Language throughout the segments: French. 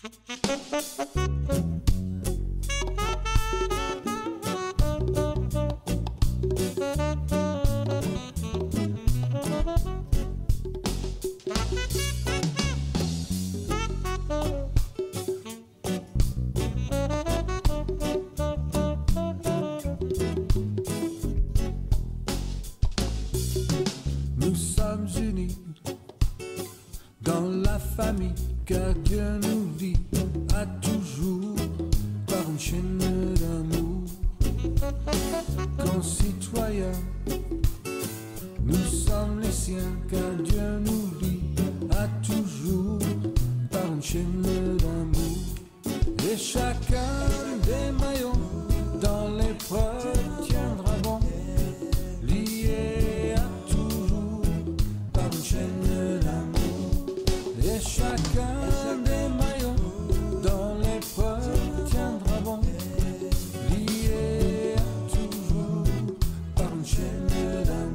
Nous sommes unis dans la famille, car Dieu nous lie à toujours par une chaîne d'amour. Concitoyens, nous sommes les siens, car Dieu nous lie à toujours par une chaîne d'amour. Et chacun des maillons dans l'épreuve tiendra bon, lié à toujours par une chaîne d'amour. Et chacun des maillons dans l'épreuve tiendra bon, lié à toujours par une chaîne d'amour.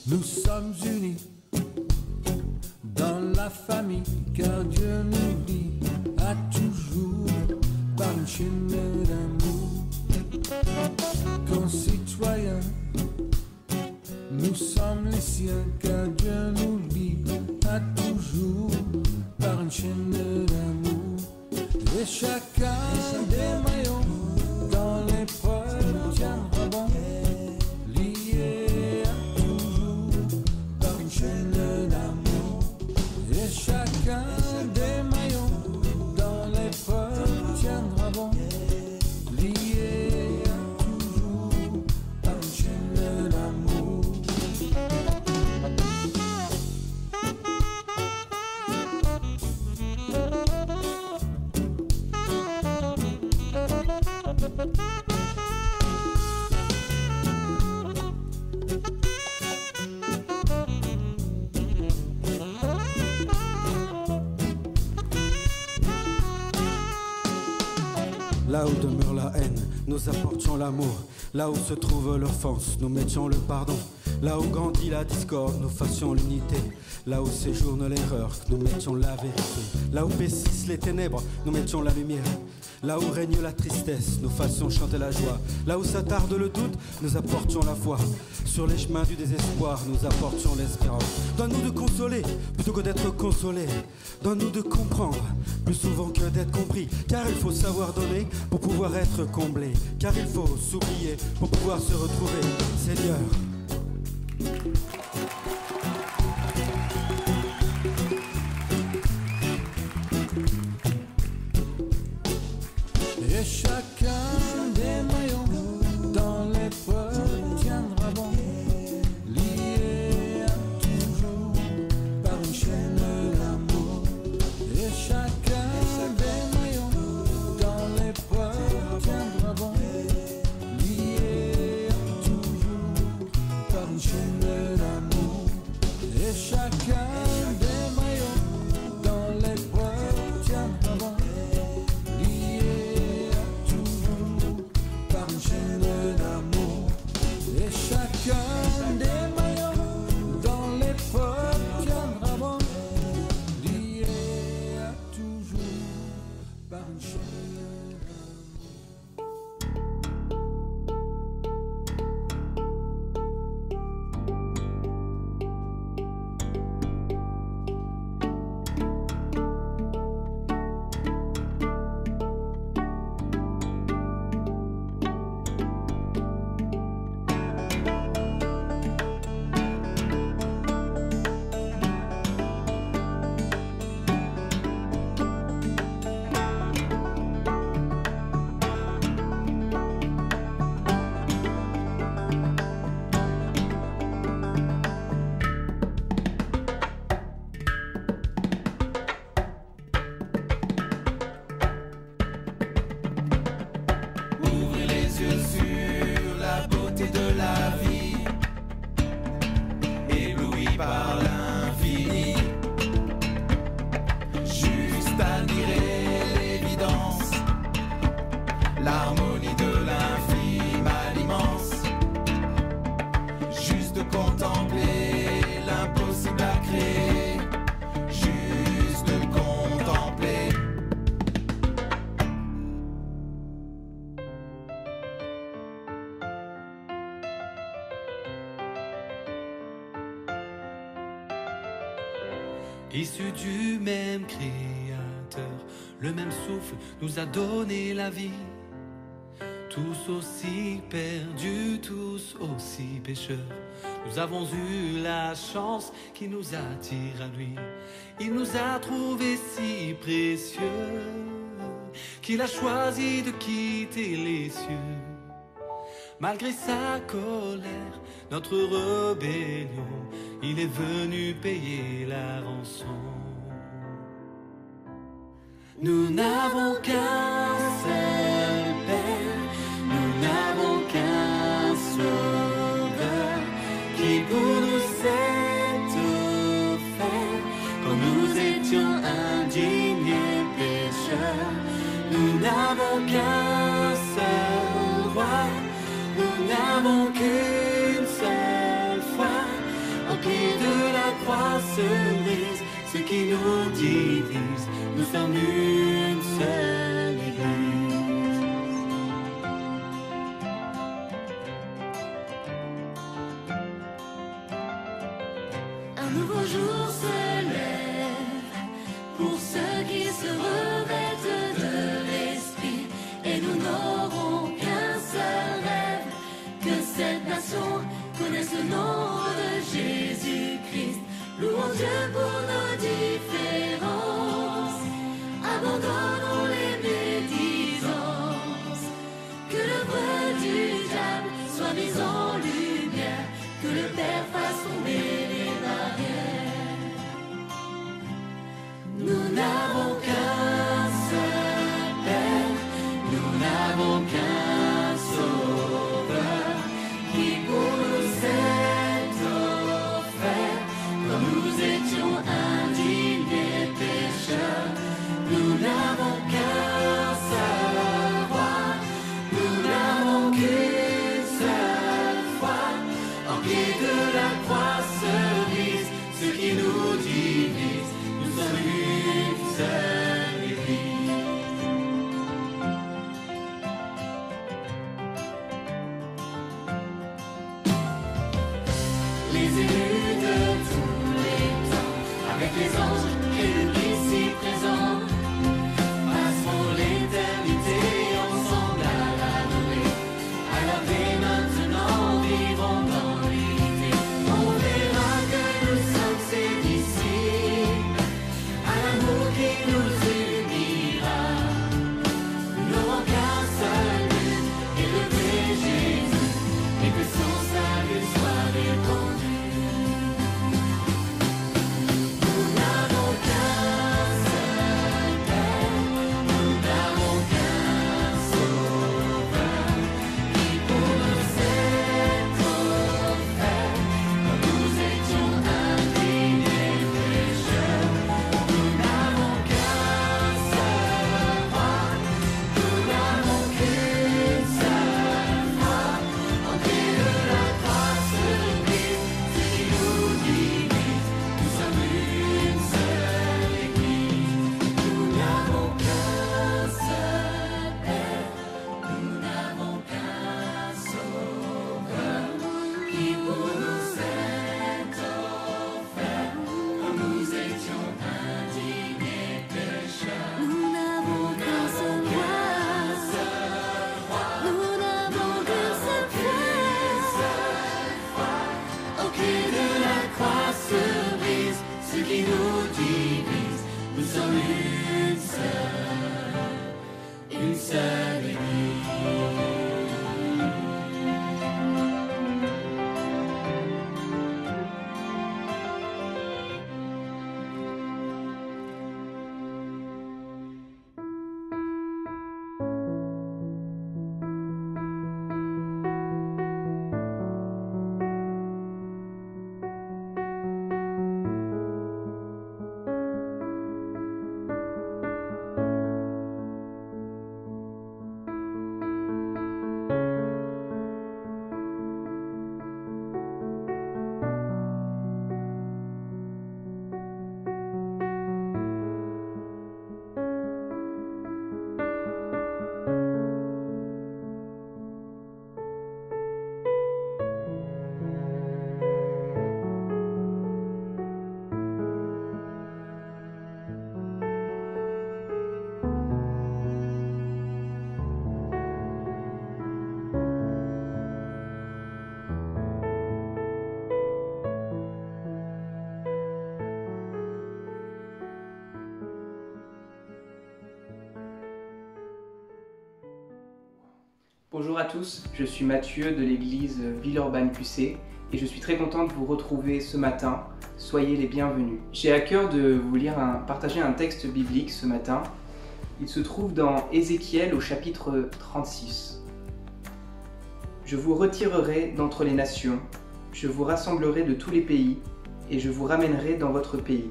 Nous sommes unis dans la famille, car Dieu nous lie à toujours par une chaîne d'amour. Concitoyens, nous sommes les siens, car Dieu nous lie à toujours par une chaîne d'amour. Et chacun des maillons dans l'épreuve tiendra bon, lié à toujours par une chaîne d'amour. Et chacun des maillons dans l'épreuve tiendra bon, lié à toujours par une chaîne d'amour. Là où demeure la haine, nous apportions l'amour. Là où se trouve l'offense, nous mettions le pardon. Là où grandit la discorde, nous fassions l'unité. Là où séjourne l'erreur, nous mettions la vérité. Là où paississent les ténèbres, nous mettions la lumière. Là où règne la tristesse, nous fassions chanter la joie. Là où s'attarde le doute, nous apportions la foi. Sur les chemins du désespoir, nous apportions l'espérance. Donne-nous de consoler, plutôt que d'être consolés. Donne-nous de comprendre, plus souvent que d'être compris. Car il faut savoir donner pour pouvoir être comblé. Car il faut s'oublier pour pouvoir se retrouver. Seigneur, et chacun des maillons dans l'épreuve tiendra bon, lié à toujours par une chaîne d'amour. Et chacun des maillons dans l'épreuve tiendra bon, lié à toujours par une chaîne d'amour. Issus du même Créateur, le même souffle nous a donné la vie. Tous aussi perdus, tous aussi pécheurs, nous avons eu la chance qui nous attire à lui. Il nous a trouvés si précieux qu'il a choisi de quitter les cieux. Malgré sa colère, notre rébellion, il est venu payer la rançon. Nous n'avons qu'un seul Père, nous n'avons qu'un Sauveur qui pour nous s'est offert quand nous étions indignes et pécheurs. Nous n'avons qu'un seul roi, nous n'avons qu'une seule foi. Au pied de la croix se brise ce qui nous divise. Nous sommes une seule église. Un nouveau jour se lève pour ceux qui se revêtent de l'esprit. Et nous n'aurons qu'un seul rêve, que cette nation connaisse le nom de Jésus-Christ. Louons Dieu pour nos différences, abandonnons les médisances, que l'œuvre du diable soit mise en lumière, que le Père fasse tomber les barrières. Nous n'avons qu'un seul Père, nous n'avons qu'un Sauveur, qui pour nous s'est offert quand nous étions indignes et pécheurs. Nous n'avons qu'un seul roi, nous n'avons qu'une seule foi. En pied de la croix se brise ce qui nous divise. Nous sommes une seule église. Les élus de tous les temps, avec les anges et le Christ ici présent, passeront l'éternité ensemble à l'adorer. Alors dès maintenant vivrons dans l'unité. On verra que nous sommes ses disciples, à l'amour qui nous unira. Nous n'aurons qu'un seul but, élever Jésus, et que son salut soit répandu. Nous n'avons qu'un seul Bonjour à tous, je suis Mathieu de l'église Villeurbanne QC et je suis très content de vous retrouver ce matin. Soyez les bienvenus. J'ai à cœur de vous partager un texte biblique ce matin. Il se trouve dans Ézéchiel au chapitre 36. Je vous retirerai d'entre les nations, je vous rassemblerai de tous les pays et je vous ramènerai dans votre pays.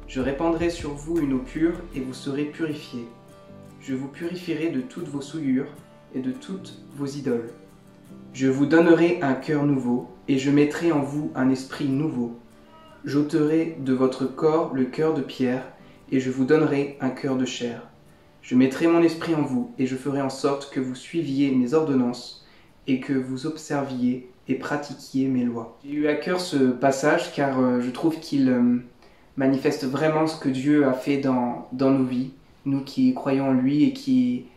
Je répandrai sur vous une eau pure et vous serez purifiés. Je vous purifierai de toutes vos souillures et de toutes vos idoles. Je vous donnerai un cœur nouveau et je mettrai en vous un esprit nouveau. J'ôterai de votre corps le cœur de pierre et je vous donnerai un cœur de chair. Je mettrai mon esprit en vous et je ferai en sorte que vous suiviez mes ordonnances et que vous observiez et pratiquiez mes lois. J'ai eu à cœur ce passage car je trouve qu'il manifeste vraiment ce que Dieu a fait dans nos vies, nous qui croyons en lui et qui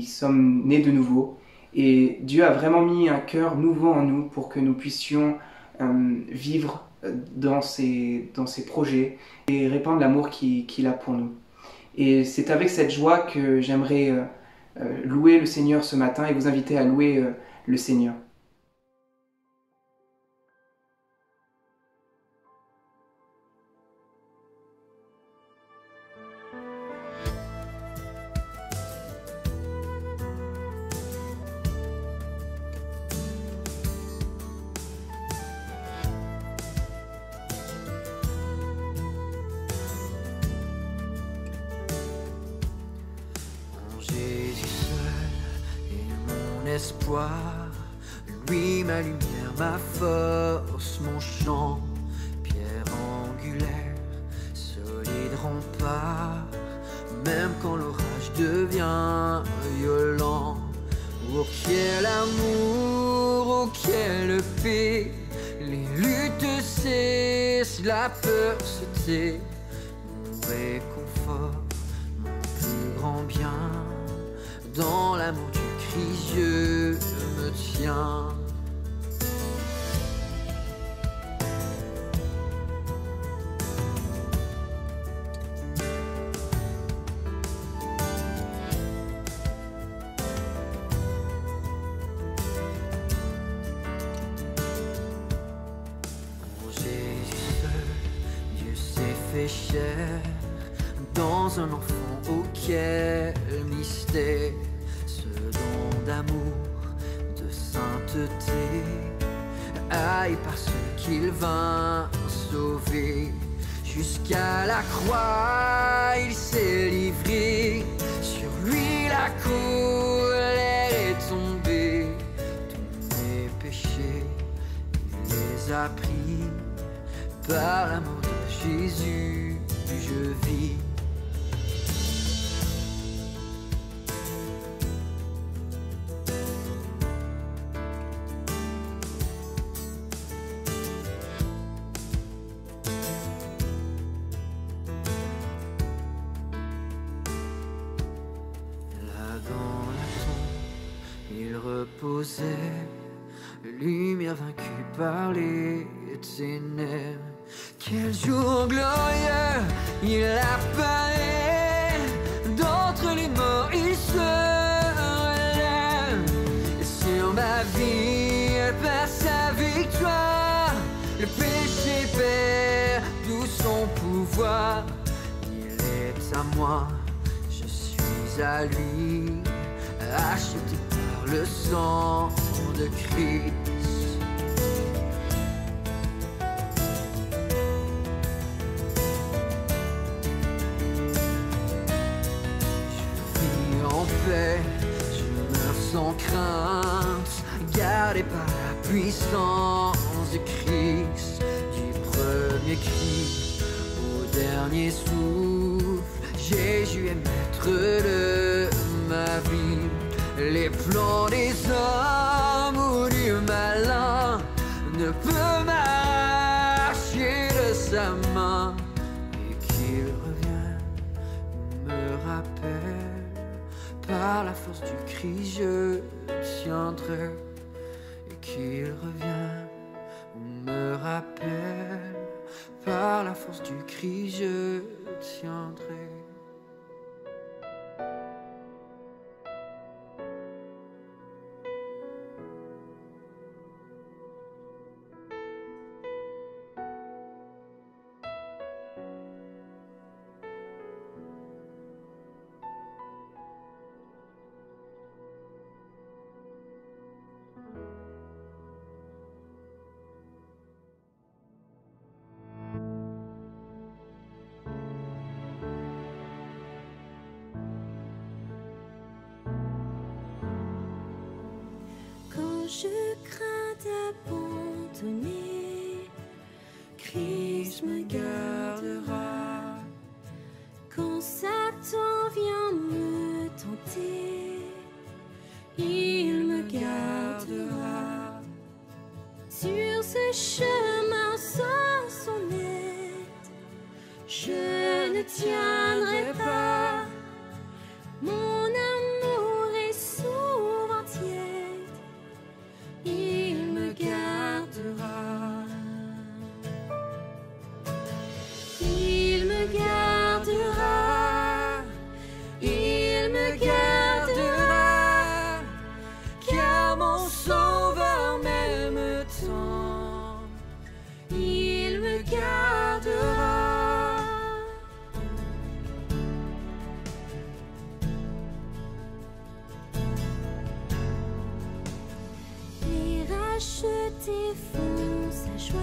sommes nés de nouveau. Et Dieu a vraiment mis un cœur nouveau en nous pour que nous puissions vivre dans ses projets et répandre l'amour qu'il a pour nous. Et c'est avec cette joie que j'aimerais louer le Seigneur ce matin et vous inviter à louer le Seigneur. Espoir, lui ma lumière, ma force, mon chant, pierre angulaire, solide rempart, même quand l'orage devient violent. Oh quel amour, oh quelle paix, les luttes cessent, la peur se tait, mon réconfort, mon plus grand bien, dans l'amour du Christ je me tiens. En Jésus seul, Dieu s'est fait chair, dans un enfant auquel mystère, d'amour, de sainteté, aïe par ceux qu'il vint sauver. Jusqu'à la croix, il s'est livré, sur lui la colère est tombée. Tous mes péchés, il les a pris, par l'amour de Jésus, je vis. Reposait, lumière vaincue par les ténèbres. Quel jour glorieux, il apparaît, d'entre les morts il se relève. Et sur ma vie, elle passe sa victoire, le péché perd tout son pouvoir. Il est à moi, je suis à lui, acheté le sang de Christ. Je vis en paix, je meurs sans crainte, gardé par la puissance de Christ. Du premier cri au dernier souffle, Jésus est maître de ma vie. Les plans des hommes ou du malin ne peuvent m'arracher de sa main. Et qu'il revienne, me rappelle, par la force du Christ je tiendrai. Et qu'il revienne, me rappelle, par la force du Christ je tiendrai. je crains d'abandonner, Christ me gardera. Quand Satan vient me tenter, il me gardera. Sur ce chemin sans son aide, je ne tiendrai pas. Mon amour est souvent tiède, il me gardera. Il me gardera, il me gardera, car mon Sauveur m'aime tant, il me gardera. Les rachetés font sa joie,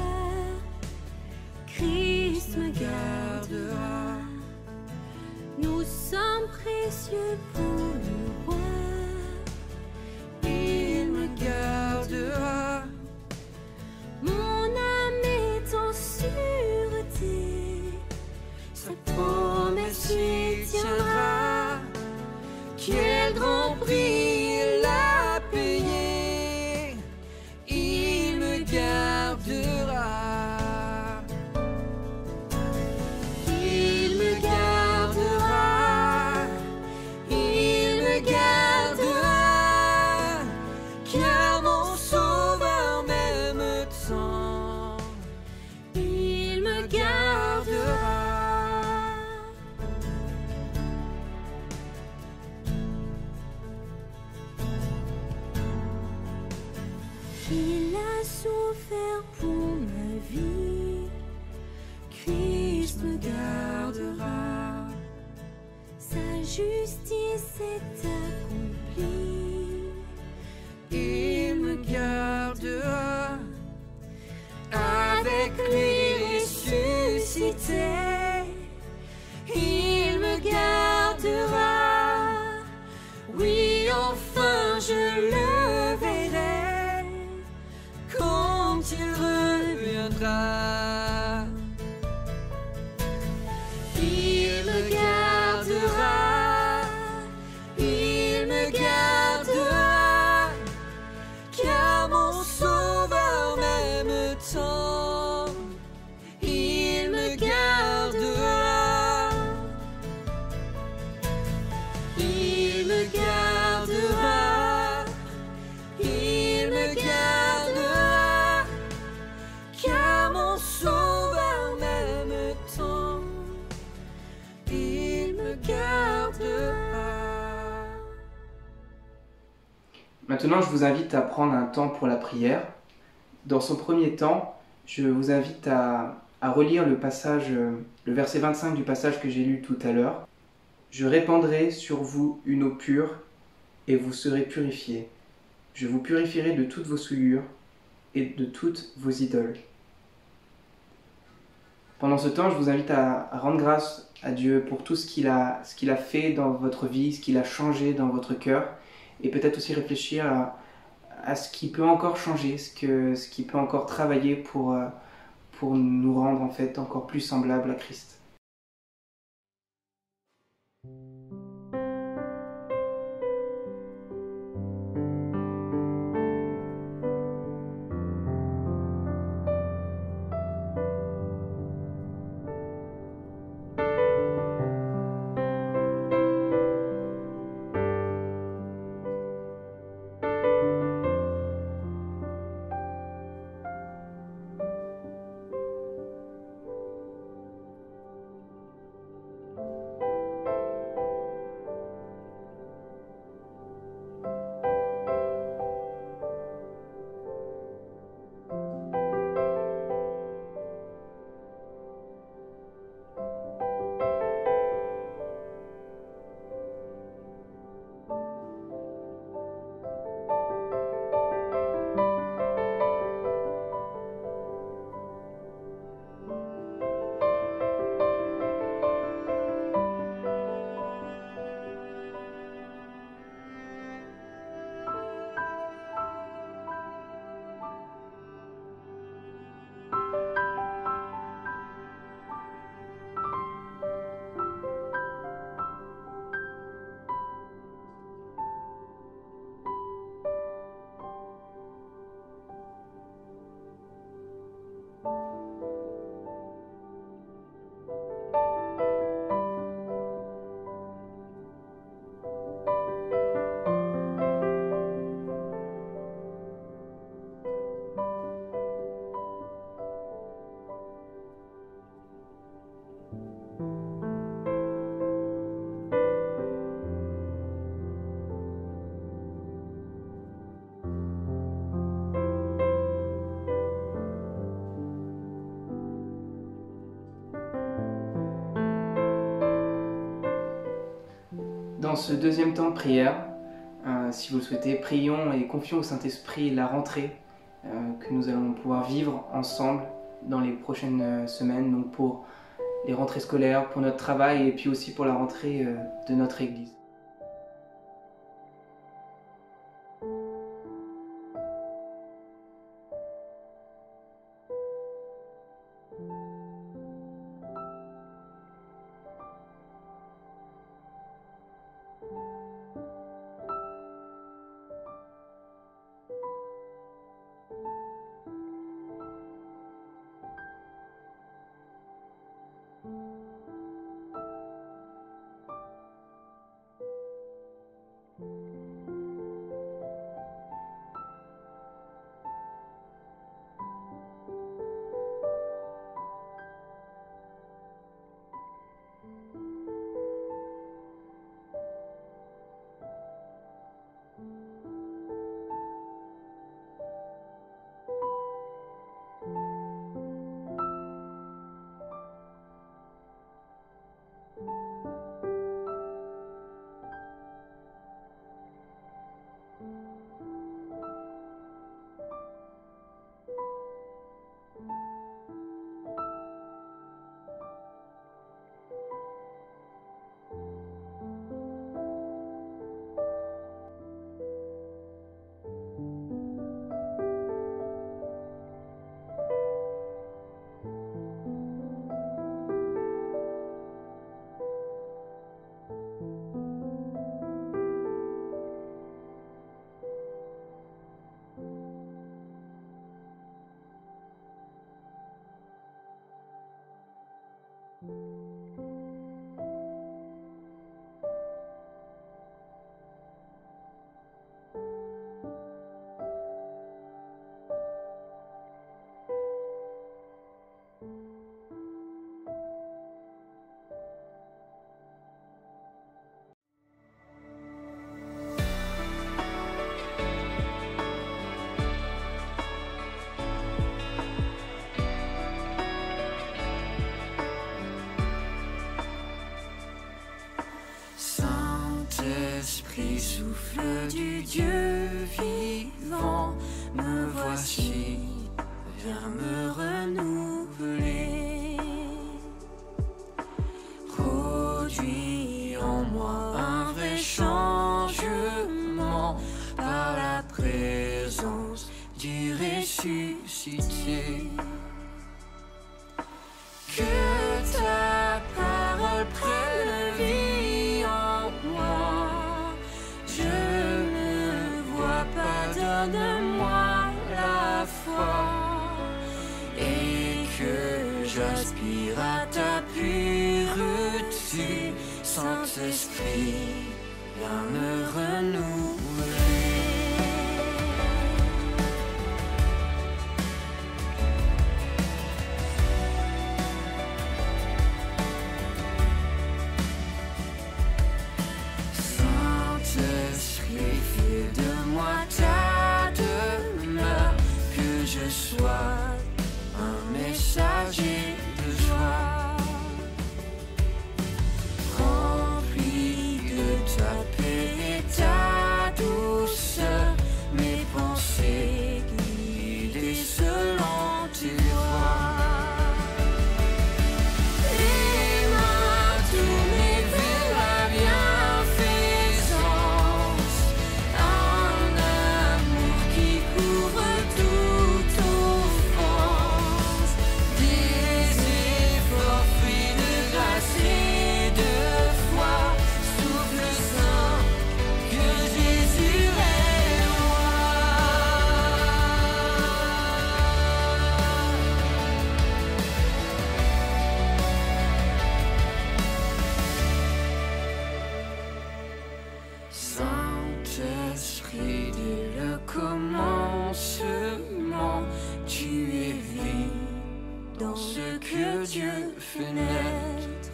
Christ me gardera. Nous sommes précieux pour le roi, il me gardera. Mon âme est en sûreté, sa promesse y tiendra. Quel grand prix il a payé, il me gardera. Il me gardera, il me gardera, car mon Sauveur m'aime tant, il me gardera. Il a souffert pour ma vie, Christ me gardera. Sa justice est accomplie, il me gardera. Avec lui ressuscité, il me gardera. Oui, enfin je le verrai quand il reviendra. Il me gardera, il me gardera, car mon Sauveur m'aime tant, il me gardera. Il me gardera, il me gardera, car mon Sauveur m'aime tant, il me gardera. Maintenant, je vous invite à prendre un temps pour la prière. Dans son premier temps, je vous invite à relire le passage, le verset 25 du passage que j'ai lu tout à l'heure. Je répandrai sur vous une eau pure et vous serez purifiés. Je vous purifierai de toutes vos souillures et de toutes vos idoles. Pendant ce temps, je vous invite à rendre grâce à Dieu pour tout ce qu'il a fait dans votre vie, ce qu'il a changé dans votre cœur, et peut-être aussi réfléchir à ce qui peut encore changer, ce qui peut encore travailler pour nous rendre en fait encore plus semblables à Christ. ce deuxième temps de prière, si vous le souhaitez, prions et confions au Saint-Esprit la rentrée que nous allons pouvoir vivre ensemble dans les prochaines semaines, donc pour les rentrées scolaires, pour notre travail et puis aussi pour la rentrée de notre Église. Saint-Esprit, souffle du Dieu vivant, me voici, viens me renouveler. Produis en moi un vrai changement par la présence du ressuscité. Que ta parole prenne vie en moi. Je ne vois pas, donne-moi la foi et que j'aspire à ta pureté. Saint-Esprit, viens me renouveler. Saint-Esprit, fais de moi ta demeure, que je sois un messager de joie. Rempli de ta paix et ta douceur, mes pensées guidées selon tes voies. Les mains tournées vers la bienfaisance, un amour qui couvre toute offense, des efforts fruits de grâce et de foi, souffle saint que Jésus est roi. Saint-Esprit, dès le commencement, tu es vie dans ce que Dieu fait naître.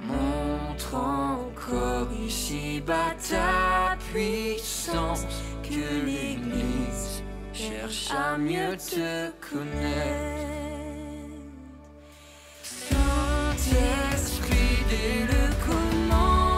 Montre encore ici-bas ta puissance, que l'Église cherche à mieux te connaître. Saint-Esprit, dès le commencement,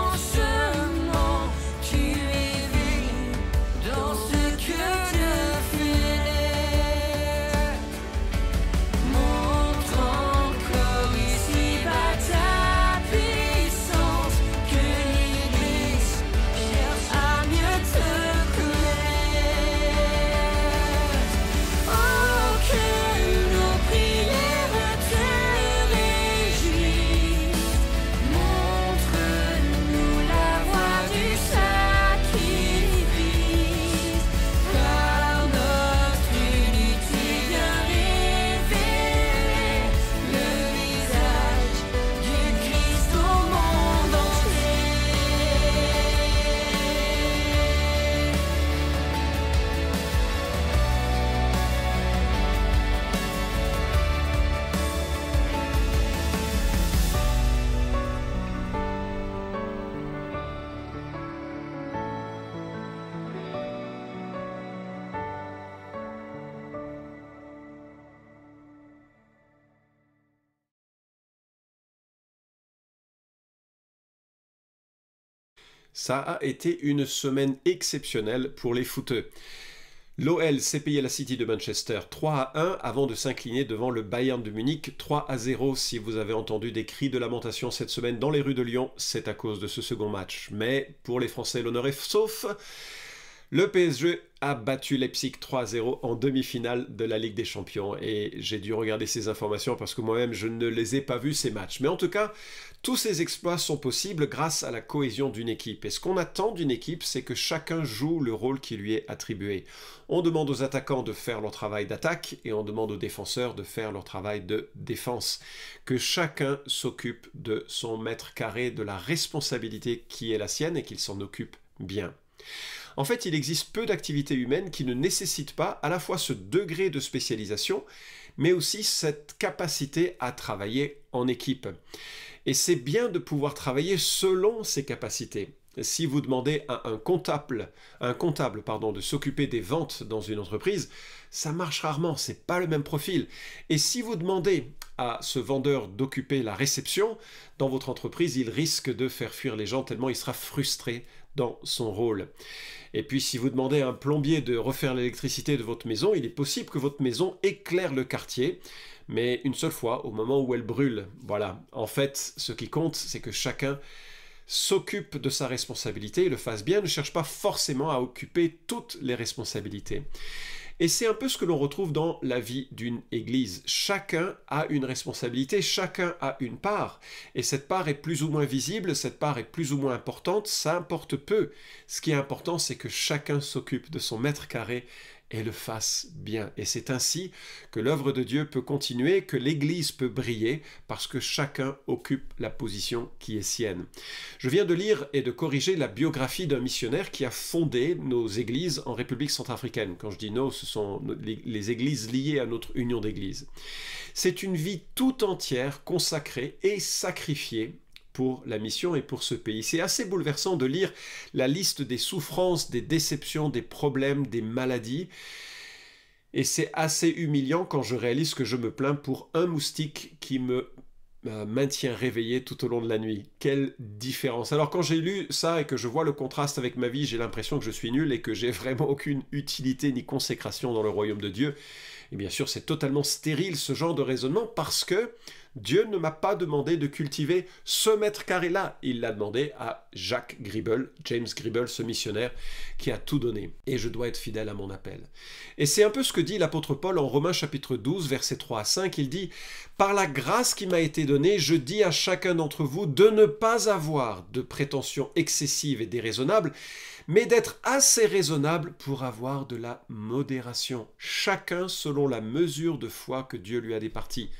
Ça a été une semaine exceptionnelle pour les footeux. L'OL s'est payé la City de Manchester 3-1 avant de s'incliner devant le Bayern de Munich 3-0. Si vous avez entendu des cris de lamentation cette semaine dans les rues de Lyon, c'est à cause de ce second match. Mais pour les Français, l'honneur est sauf. Le PSG a battu Leipzig 3-0 en demi-finale de la Ligue des Champions. Et j'ai dû regarder ces informations parce que moi-même, je ne les ai pas vus, ces matchs. Mais en tout cas, tous ces exploits sont possibles grâce à la cohésion d'une équipe. Et ce qu'on attend d'une équipe, c'est que chacun joue le rôle qui lui est attribué. On demande aux attaquants de faire leur travail d'attaque et on demande aux défenseurs de faire leur travail de défense. Que chacun s'occupe de son mètre carré, de la responsabilité qui est la sienne et qu'il s'en occupe bien. En fait, il existe peu d'activités humaines qui ne nécessitent pas à la fois ce degré de spécialisation, mais aussi cette capacité à travailler en équipe. Et c'est bien de pouvoir travailler selon ces capacités. Si vous demandez à un comptable de s'occuper des ventes dans une entreprise, ça marche rarement, c'est pas le même profil. Et si vous demandez à ce vendeur d'occuper la réception dans votre entreprise, il risque de faire fuir les gens tellement il sera frustré dans son rôle. Et puis si vous demandez à un plombier de refaire l'électricité de votre maison, il est possible que votre maison éclaire le quartier, mais une seule fois, au moment où elle brûle. Voilà, en fait, ce qui compte, c'est que chacun s'occupe de sa responsabilité et le fasse bien, ne cherche pas forcément à occuper toutes les responsabilités. Et c'est un peu ce que l'on retrouve dans la vie d'une église. Chacun a une responsabilité, chacun a une part. Et cette part est plus ou moins visible, cette part est plus ou moins importante, ça importe peu. Ce qui est important, c'est que chacun s'occupe de son mètre carré et le fasse bien. Et c'est ainsi que l'œuvre de Dieu peut continuer, que l'Église peut briller, parce que chacun occupe la position qui est sienne. Je viens de lire et de corriger la biographie d'un missionnaire qui a fondé nos églises en République centrafricaine. Quand je dis nos, ce sont les églises liées à notre union d'églises. C'est une vie tout entière consacrée et sacrifiée pour la mission et pour ce pays. C'est assez bouleversant de lire la liste des souffrances, des déceptions, des problèmes, des maladies. Et c'est assez humiliant quand je réalise que je me plains pour un moustique qui me maintient réveillé tout au long de la nuit. Quelle différence! Alors quand j'ai lu ça et que je vois le contraste avec ma vie, j'ai l'impression que je suis nul et que j'ai vraiment aucune utilité ni consécration dans le royaume de Dieu. Et bien sûr, c'est totalement stérile ce genre de raisonnement parce que Dieu ne m'a pas demandé de cultiver ce mètre carré-là. Il l'a demandé à James Gribble, ce missionnaire qui a tout donné. Et je dois être fidèle à mon appel. Et c'est un peu ce que dit l'apôtre Paul en Romains chapitre 12, versets 3 à 5. Il dit « Par la grâce qui m'a été donnée, je dis à chacun d'entre vous de ne pas avoir de prétentions excessives et déraisonnables, mais d'être assez raisonnable pour avoir de la modération, chacun selon la mesure de foi que Dieu lui a départie.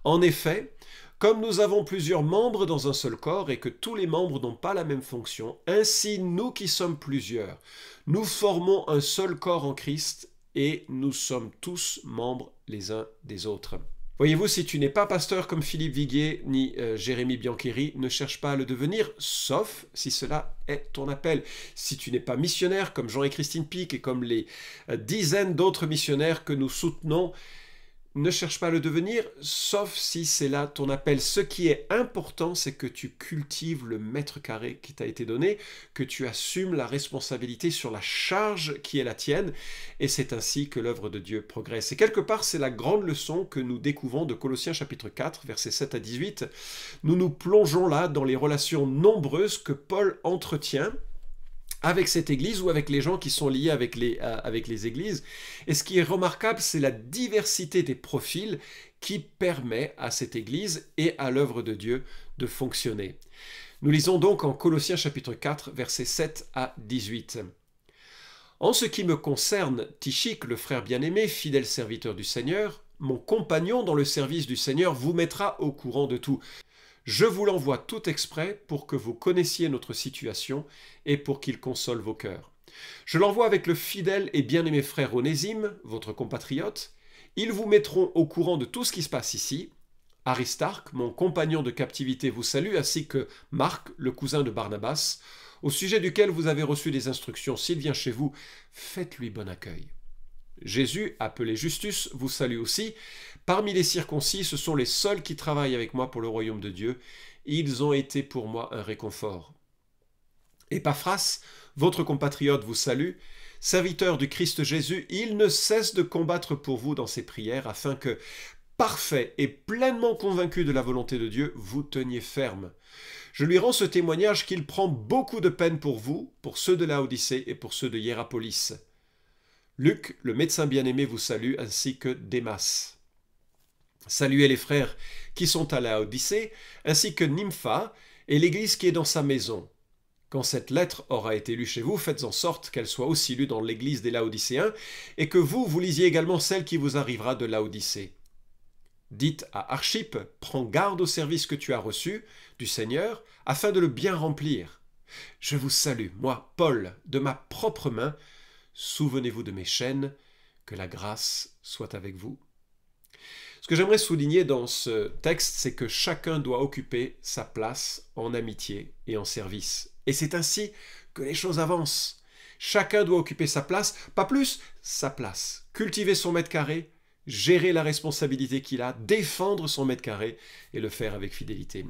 En effet, comme nous avons plusieurs membres dans un seul corps et que tous les membres n'ont pas la même fonction, ainsi nous qui sommes plusieurs, nous formons un seul corps en Christ et nous sommes tous membres les uns des autres. » Voyez-vous, si tu n'es pas pasteur comme Philippe Viguier ni Jérémy Biancheri, ne cherche pas à le devenir, sauf si cela est ton appel. Si tu n'es pas missionnaire comme Jean et Christine Pic et comme les dizaines d'autres missionnaires que nous soutenons, ne cherche pas à le devenir, sauf si c'est là ton appel. Ce qui est important, c'est que tu cultives le mètre carré qui t'a été donné, que tu assumes la responsabilité sur la charge qui est la tienne, et c'est ainsi que l'œuvre de Dieu progresse. Et quelque part, c'est la grande leçon que nous découvrons de Colossiens chapitre 4, versets 7 à 18. Nous nous plongeons là dans les relations nombreuses que Paul entretient avec cette église ou avec les gens qui sont liés avec les églises. Et ce qui est remarquable, c'est la diversité des profils qui permet à cette église et à l'œuvre de Dieu de fonctionner. Nous lisons donc en Colossiens chapitre 4, versets 7 à 18. « En ce qui me concerne, Tychik, le frère bien-aimé, fidèle serviteur du Seigneur, mon compagnon dans le service du Seigneur, vous mettra au courant de tout. Je vous l'envoie tout exprès pour que vous connaissiez notre situation et pour qu'il console vos cœurs. Je l'envoie avec le fidèle et bien-aimé frère Onésime, votre compatriote. Ils vous mettront au courant de tout ce qui se passe ici. Aristarque, mon compagnon de captivité, vous salue, ainsi que Marc, le cousin de Barnabas, au sujet duquel vous avez reçu des instructions. S'il vient chez vous, faites-lui bon accueil. Jésus, appelé Justus, vous salue aussi. Parmi les circoncis, ce sont les seuls qui travaillent avec moi pour le royaume de Dieu. Ils ont été pour moi un réconfort. Épaphras, votre compatriote vous salue. Serviteur du Christ Jésus, il ne cesse de combattre pour vous dans ses prières, afin que, parfait et pleinement convaincu de la volonté de Dieu, vous teniez ferme. Je lui rends ce témoignage qu'il prend beaucoup de peine pour vous, pour ceux de Laodicée et pour ceux de Hiérapolis. Luc, le médecin bien-aimé, vous salue, ainsi que Démas. Saluez les frères qui sont à Laodicée, ainsi que Nympha et l'église qui est dans sa maison. Quand cette lettre aura été lue chez vous, faites en sorte qu'elle soit aussi lue dans l'église des Laodicéens, et que vous lisiez également celle qui vous arrivera de Laodicée. Dites à Archippe, prends garde au service que tu as reçu du Seigneur, afin de le bien remplir. Je vous salue, moi, Paul, de ma propre main. Souvenez-vous de mes chaînes, que la grâce soit avec vous. Ce que j'aimerais souligner dans ce texte, c'est que chacun doit occuper sa place en amitié et en service. Et c'est ainsi que les choses avancent. Chacun doit occuper sa place, pas plus, sa place. Cultiver son mètre carré, gérer la responsabilité qu'il a, défendre son mètre carré et le faire avec fidélité.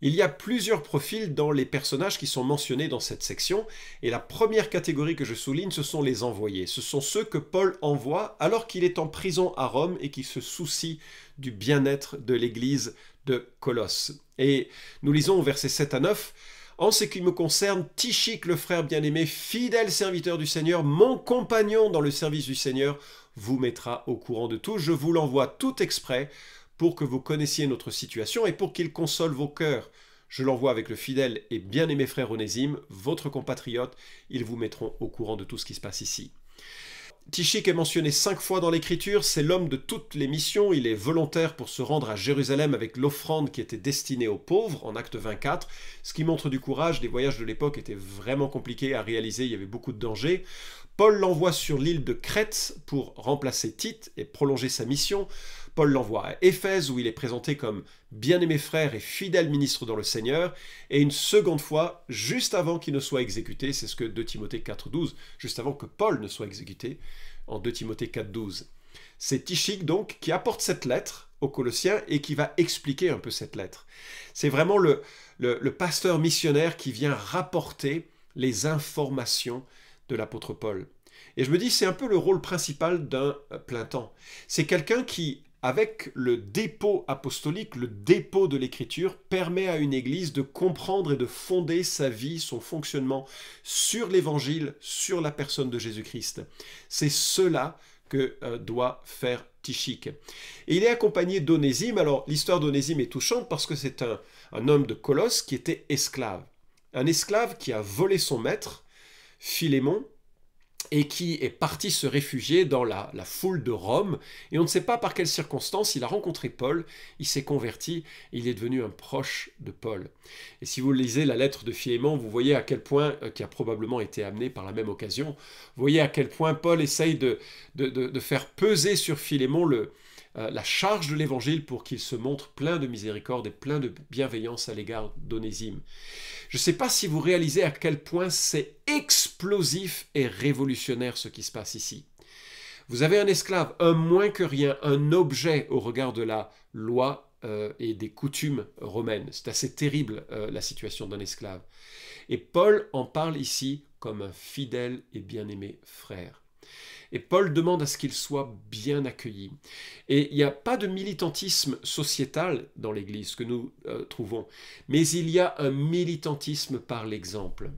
Il y a plusieurs profils dans les personnages qui sont mentionnés dans cette section, et la première catégorie que je souligne, ce sont les envoyés. Ce sont ceux que Paul envoie alors qu'il est en prison à Rome et qui se soucie du bien-être de l'église de Colosse. Et nous lisons au verset 7 à 9, « En ce qui me concerne, Tychique, le frère bien-aimé, fidèle serviteur du Seigneur, mon compagnon dans le service du Seigneur, vous mettra au courant de tout. Je vous l'envoie tout exprès, pour que vous connaissiez notre situation et pour qu'il console vos cœurs. Je l'envoie avec le fidèle et bien-aimé frère Onésime, votre compatriote. Ils vous mettront au courant de tout ce qui se passe ici. » Tychique est mentionné 5 fois dans l'Écriture, c'est l'homme de toutes les missions, il est volontaire pour se rendre à Jérusalem avec l'offrande qui était destinée aux pauvres, en acte 24, ce qui montre du courage. Les voyages de l'époque étaient vraiment compliqués à réaliser, il y avait beaucoup de dangers. Paul l'envoie sur l'île de Crète pour remplacer Tite et prolonger sa mission. Paul l'envoie à Éphèse où il est présenté comme bien-aimé frère et fidèle ministre dans le Seigneur, et une seconde fois, juste avant qu'il ne soit exécuté, c'est ce que 2 Timothée 4,12, juste avant que Paul ne soit exécuté, en 2 Timothée 4,12. C'est Tychique donc qui apporte cette lettre aux Colossiens et qui va expliquer un peu cette lettre. C'est vraiment le pasteur missionnaire qui vient rapporter les informations de l'apôtre Paul. Et je me dis, c'est un peu le rôle principal d'un plein temps. C'est quelqu'un qui, avec le dépôt apostolique, le dépôt de l'écriture, permet à une église de comprendre et de fonder sa vie, son fonctionnement sur l'évangile, sur la personne de Jésus-Christ. C'est cela que doit faire Tychique. Et il est accompagné d'Onésime. Alors l'histoire d'Onésime est touchante parce que c'est un homme de Colosse qui était esclave. Un esclave qui a volé son maître, Philémon, et qui est parti se réfugier dans la foule de Rome, et on ne sait pas par quelles circonstances il a rencontré Paul, il s'est converti, et il est devenu un proche de Paul. Et si vous lisez la lettre de Philémon, vous voyez à quel point, qui a probablement été amené par la même occasion, vous voyez à quel point Paul essaye de faire peser sur Philémon la charge de l'évangile pour qu'il se montre plein de miséricorde et plein de bienveillance à l'égard d'Onésime. Je ne sais pas si vous réalisez à quel point c'est explosif et révolutionnaire ce qui se passe ici. Vous avez un esclave, un moins que rien, un objet au regard de la loi et des coutumes romaines. C'est assez terrible la situation d'un esclave. Et Paul en parle ici comme un fidèle et bien-aimé frère. Et Paul demande à ce qu'il soit bien accueilli. Et il n'y a pas de militantisme sociétal dans l'Église que nous trouvons, mais il y a un militantisme par l'exemple.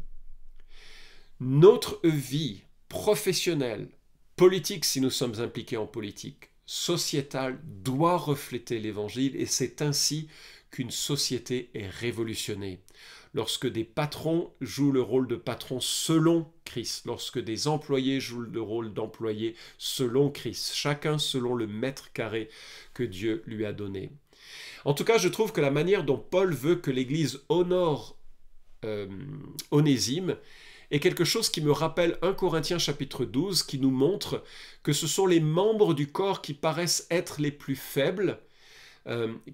Notre vie professionnelle, politique si nous sommes impliqués en politique, sociétale, doit refléter l'Évangile, et c'est ainsi qu'une société est révolutionnée. Lorsque des patrons jouent le rôle de patron selon Christ, lorsque des employés jouent le rôle d'employés selon Christ, chacun selon le mètre carré que Dieu lui a donné. En tout cas, je trouve que la manière dont Paul veut que l'Église honore Onésime est quelque chose qui me rappelle 1 Corinthiens chapitre 12, qui nous montre que ce sont les membres du corps qui paraissent être les plus faibles,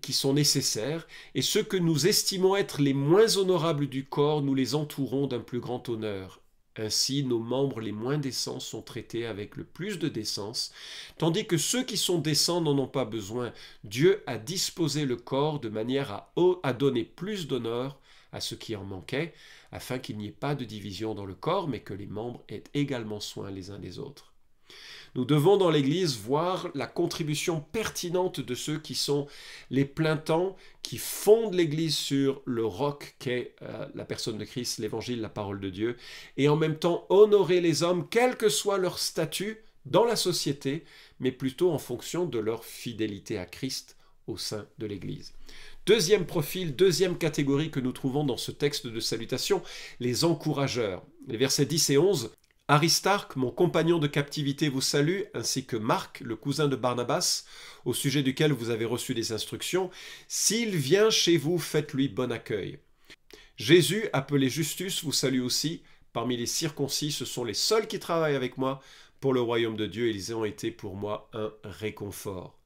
qui sont nécessaires, et ceux que nous estimons être les moins honorables du corps, nous les entourons d'un plus grand honneur. Ainsi, nos membres les moins décents sont traités avec le plus de décence, tandis que ceux qui sont décents n'en ont pas besoin. Dieu a disposé le corps de manière à donner plus d'honneur à ce qui en manquait, afin qu'il n'y ait pas de division dans le corps, mais que les membres aient également soin les uns des autres. Nous devons dans l'Église voir la contribution pertinente de ceux qui sont les pleins temps, qui fondent l'Église sur le roc qu'est la personne de Christ, l'Évangile, la parole de Dieu, et en même temps honorer les hommes, quel que soit leur statut dans la société, mais plutôt en fonction de leur fidélité à Christ au sein de l'Église. Deuxième profil, deuxième catégorie que nous trouvons dans ce texte de salutation, les encourageurs. Les versets 10 et 11. « Aristarque, mon compagnon de captivité, vous salue, ainsi que Marc, le cousin de Barnabas, au sujet duquel vous avez reçu des instructions. S'il vient chez vous, faites-lui bon accueil. Jésus, appelé Justus, vous salue aussi. Parmi les circoncis, ce sont les seuls qui travaillent avec moi pour le royaume de Dieu. Ils ont été pour moi un réconfort. »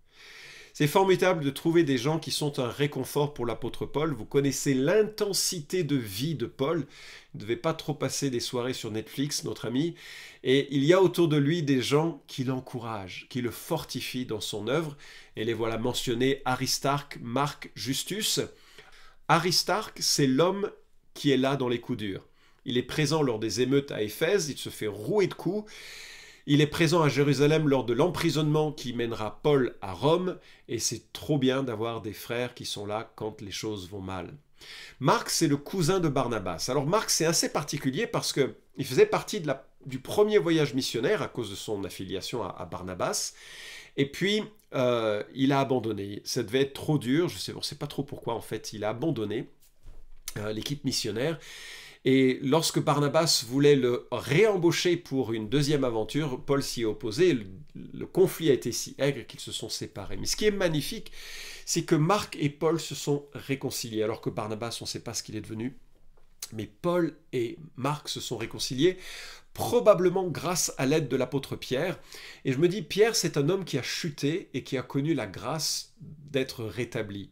C'est formidable de trouver des gens qui sont un réconfort pour l'apôtre Paul. Vous connaissez l'intensité de vie de Paul. Il ne devait pas trop passer des soirées sur Netflix, notre ami. Et il y a autour de lui des gens qui l'encouragent, qui le fortifient dans son œuvre. Et les voilà mentionnés, Aristarque, Marc, Justus. Aristarque, c'est l'homme qui est là dans les coups durs. Il est présent lors des émeutes à Éphèse, il se fait rouer de coups. Il est présent à Jérusalem lors de l'emprisonnement qui mènera Paul à Rome, et c'est trop bien d'avoir des frères qui sont là quand les choses vont mal. Marc, c'est le cousin de Barnabas. Alors Marc, c'est assez particulier parce qu'il faisait partie du premier voyage missionnaire à cause de son affiliation à Barnabas, et puis il a abandonné. Ça devait être trop dur, on ne sait pas trop pourquoi en fait, il a abandonné l'équipe missionnaire. Et lorsque Barnabas voulait le réembaucher pour une deuxième aventure, Paul s'y est opposé. Le conflit a été si aigre qu'ils se sont séparés. Mais ce qui est magnifique, c'est que Marc et Paul se sont réconciliés, alors que Barnabas, on ne sait pas ce qu'il est devenu. Mais Paul et Marc se sont réconciliés, probablement grâce à l'aide de l'apôtre Pierre. Et je me dis, Pierre, c'est un homme qui a chuté et qui a connu la grâce d'être rétabli.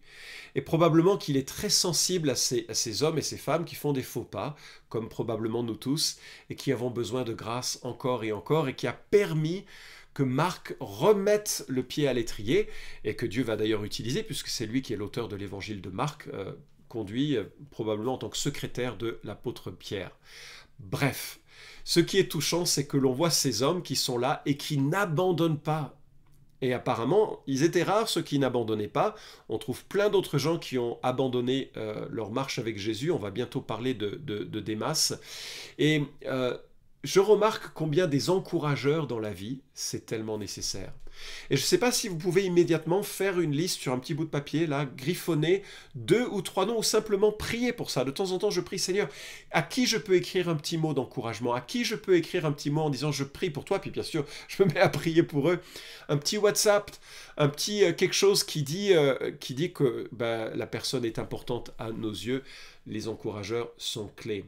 Et probablement qu'il est très sensible à ces hommes et ces femmes qui font des faux pas, comme probablement nous tous, et qui avons besoin de grâce encore, et qui a permis que Marc remette le pied à l'étrier, et que Dieu va d'ailleurs utiliser, puisque c'est lui qui est l'auteur de l'évangile de Marc, conduit probablement en tant que secrétaire de l'apôtre Pierre. Bref, ce qui est touchant, c'est que l'on voit ces hommes qui sont là et qui n'abandonnent pas. Et apparemment, ils étaient rares ceux qui n'abandonnaient pas. On trouve plein d'autres gens qui ont abandonné leur marche avec Jésus. On va bientôt parler de Démas. Et je remarque combien des encourageurs dans la vie, c'est tellement nécessaire. Et je ne sais pas si vous pouvez immédiatement faire une liste sur un petit bout de papier, là, griffonner 2 ou 3 noms, ou simplement prier pour ça. De temps en temps, je prie, Seigneur, à qui je peux écrire un petit mot d'encouragement, à qui je peux écrire un petit mot en disant je prie pour toi, puis bien sûr, je me mets à prier pour eux. Un petit WhatsApp, un petit quelque chose qui dit que la personne est importante à nos yeux. Les encourageurs sont clés.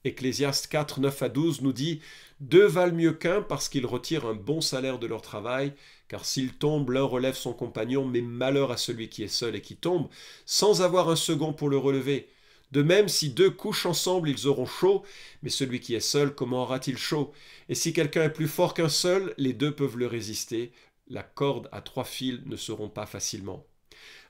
Ecclésiaste 4, 9 à 12 nous dit « 2 valent mieux qu'un parce qu'ils retirent un bon salaire de leur travail, car s'ils tombent, l'un relève son compagnon, mais malheur à celui qui est seul et qui tombe, sans avoir un second pour le relever. De même, si 2 couchent ensemble, ils auront chaud, mais celui qui est seul, comment aura-t-il chaud? Et si quelqu'un est plus fort qu'un seul, les 2 peuvent le résister. La corde à 3 fils ne se rompt pas facilement. »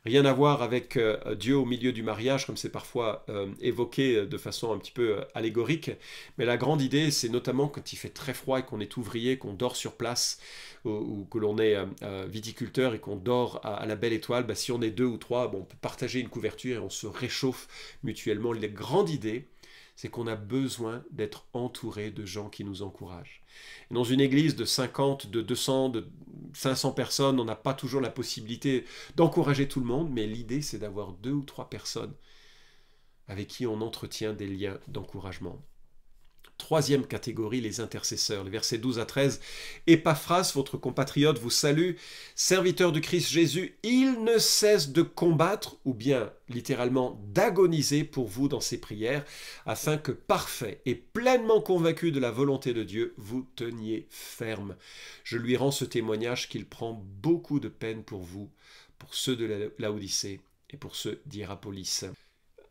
Rien à voir avec Dieu au milieu du mariage, comme c'est parfois évoqué de façon un petit peu allégorique. Mais la grande idée, c'est notamment quand il fait très froid et qu'on est ouvrier, qu'on dort sur place, ou que l'on est viticulteur et qu'on dort à la belle étoile, si on est 2 ou 3, on peut partager une couverture et on se réchauffe mutuellement. La grande idée, c'est qu'on a besoin d'être entouré de gens qui nous encouragent. Et dans une église de 50, de 200, de 500 personnes, on n'a pas toujours la possibilité d'encourager tout le monde, mais l'idée, c'est d'avoir 2 ou 3 personnes avec qui on entretient des liens d'encouragement. Troisième catégorie, les intercesseurs. Les versets 12 à 13. « Épaphras, votre compatriote, vous salue. Serviteur du Christ Jésus, il ne cesse de combattre, ou bien littéralement d'agoniser pour vous dans ses prières, afin que parfait et pleinement convaincu de la volonté de Dieu, vous teniez ferme. Je lui rends ce témoignage qu'il prend beaucoup de peine pour vous, pour ceux de Laodicée et pour ceux d'Hiérapolis. »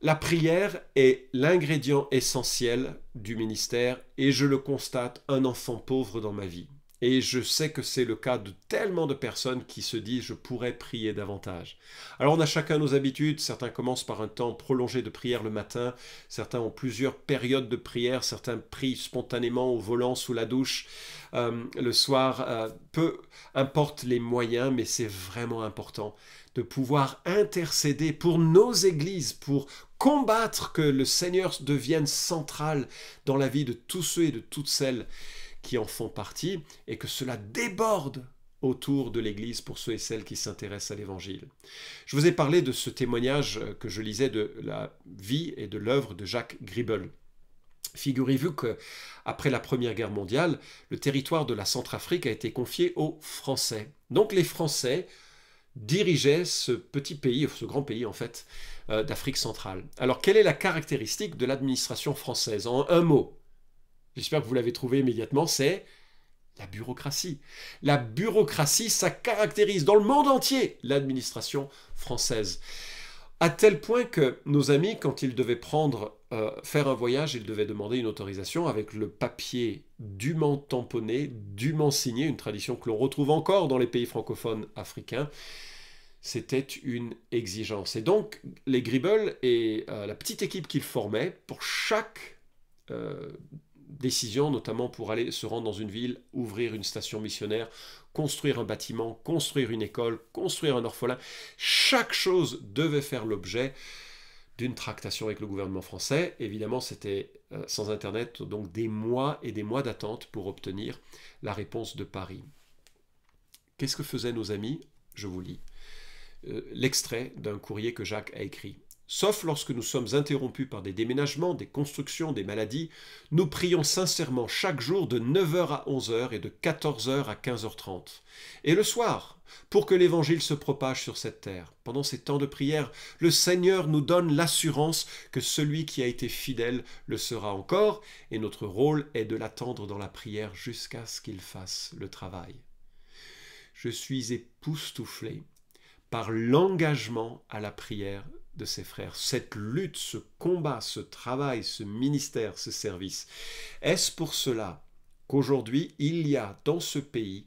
La prière est l'ingrédient essentiel du ministère et je le constate, un enfant pauvre dans ma vie. Et je sais que c'est le cas de tellement de personnes qui se disent « je pourrais prier davantage ». Alors on a chacun nos habitudes, certains commencent par un temps prolongé de prière le matin, certains ont plusieurs périodes de prière, certains prient spontanément au volant, sous la douche, le soir. Peu importe les moyens, mais c'est vraiment important de pouvoir intercéder pour nos églises, pour combattre que le Seigneur devienne central dans la vie de tous ceux et de toutes celles qui en font partie, et que cela déborde autour de l'Église pour ceux et celles qui s'intéressent à l'Évangile. Je vous ai parlé de ce témoignage que je lisais de la vie et de l'œuvre de Jacques Gribel. Figurez-vous qu'après la Première Guerre mondiale, le territoire de la Centrafrique a été confié aux Français. Donc les Français dirigeaient ce petit pays, ce grand pays en fait, d'Afrique centrale. Alors quelle est la caractéristique de l'administration française? En un mot, j'espère que vous l'avez trouvé immédiatement, c'est la bureaucratie. La bureaucratie, ça caractérise dans le monde entier l'administration française. À tel point que nos amis, quand ils devaient faire un voyage, ils devaient demander une autorisation avec le papier dûment tamponné, dûment signé, une tradition que l'on retrouve encore dans les pays francophones africains. C'était une exigence. Et donc, les Gribel et la petite équipe qu'ils formaient, pour chaque décision, notamment pour aller se rendre dans une ville, ouvrir une station missionnaire, construire un bâtiment, construire une école, construire un orphelin, chaque chose devait faire l'objet d'une tractation avec le gouvernement français. Évidemment, c'était sans Internet, donc des mois et des mois d'attente pour obtenir la réponse de Paris. Qu'est-ce que faisaient nos amis? Je vous lis l'extrait d'un courrier que Jacques a écrit. Sauf lorsque nous sommes interrompus par des déménagements, des constructions, des maladies, nous prions sincèrement chaque jour de 9h à 11h et de 14h à 15h30. Et le soir, pour que l'Évangile se propage sur cette terre. Pendant ces temps de prière, le Seigneur nous donne l'assurance que celui qui a été fidèle le sera encore, et notre rôle est de l'attendre dans la prière jusqu'à ce qu'il fasse le travail. Je suis époustouflé par l'engagement à la prière de ses frères. Cette lutte, ce combat, ce travail, ce ministère, ce service. Est-ce pour cela qu'aujourd'hui, il y a dans ce pays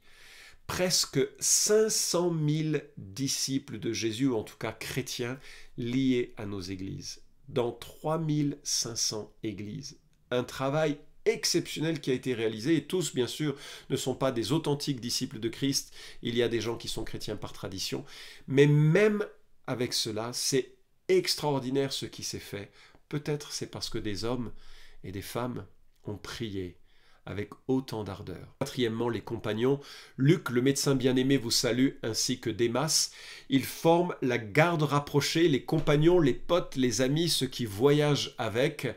presque 500 000 disciples de Jésus, ou en tout cas chrétiens, liés à nos églises, dans 3500 églises. Un travail exceptionnel qui a été réalisé, et tous, bien sûr, ne sont pas des authentiques disciples de Christ. Il y a des gens qui sont chrétiens par tradition, mais même avec cela, c'est extraordinaire ce qui s'est fait. Peut-être c'est parce que des hommes et des femmes ont prié avec autant d'ardeur. Quatrièmement, les compagnons. Luc, le médecin bien-aimé, vous salue, ainsi que Démas. Ils forment la garde rapprochée, les compagnons, les potes, les amis, ceux qui voyagent avec.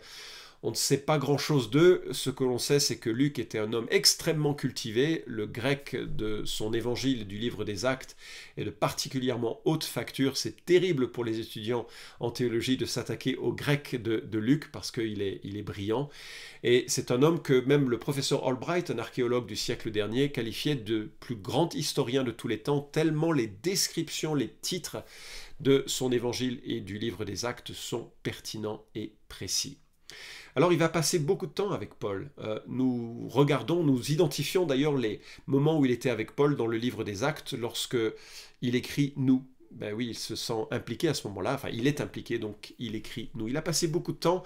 On ne sait pas grand-chose d'eux. Ce que l'on sait, c'est que Luc était un homme extrêmement cultivé. Le grec de son évangile du livre des Actes est de particulièrement haute facture. C'est terrible pour les étudiants en théologie de s'attaquer au grec de Luc parce qu'il est brillant. Et c'est un homme que même le professeur Albright, un archéologue du siècle dernier, qualifiait de plus grand historien de tous les temps, tellement les descriptions, les titres de son évangile et du livre des Actes sont pertinents et précis. Alors il va passer beaucoup de temps avec Paul. Nous regardons, nous identifions d'ailleurs les moments où il était avec Paul dans le livre des Actes, lorsque il écrit « nous ». Ben oui, il se sent impliqué à ce moment-là, enfin il est impliqué, donc il écrit « nous ». Il a passé beaucoup de temps,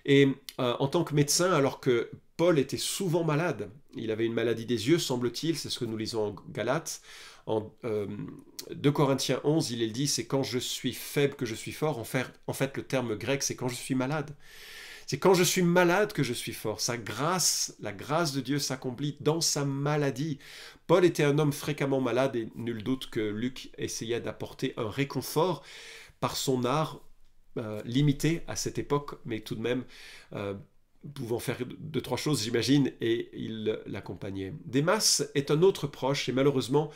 et en tant que médecin, alors que Paul était souvent malade, il avait une maladie des yeux, semble-t-il, c'est ce que nous lisons en Galates. En 2 Corinthiens 11, il dit « c'est quand je suis faible que je suis fort ». En fait, le terme grec, c'est quand je suis malade. C'est quand je suis malade que je suis fort. Sa grâce, la grâce de Dieu s'accomplit dans sa maladie. Paul était un homme fréquemment malade et nul doute que Luc essayait d'apporter un réconfort par son art limité à cette époque, mais tout de même pouvant faire 2-3 choses, j'imagine, et il l'accompagnait. Démas est un autre proche et malheureusement,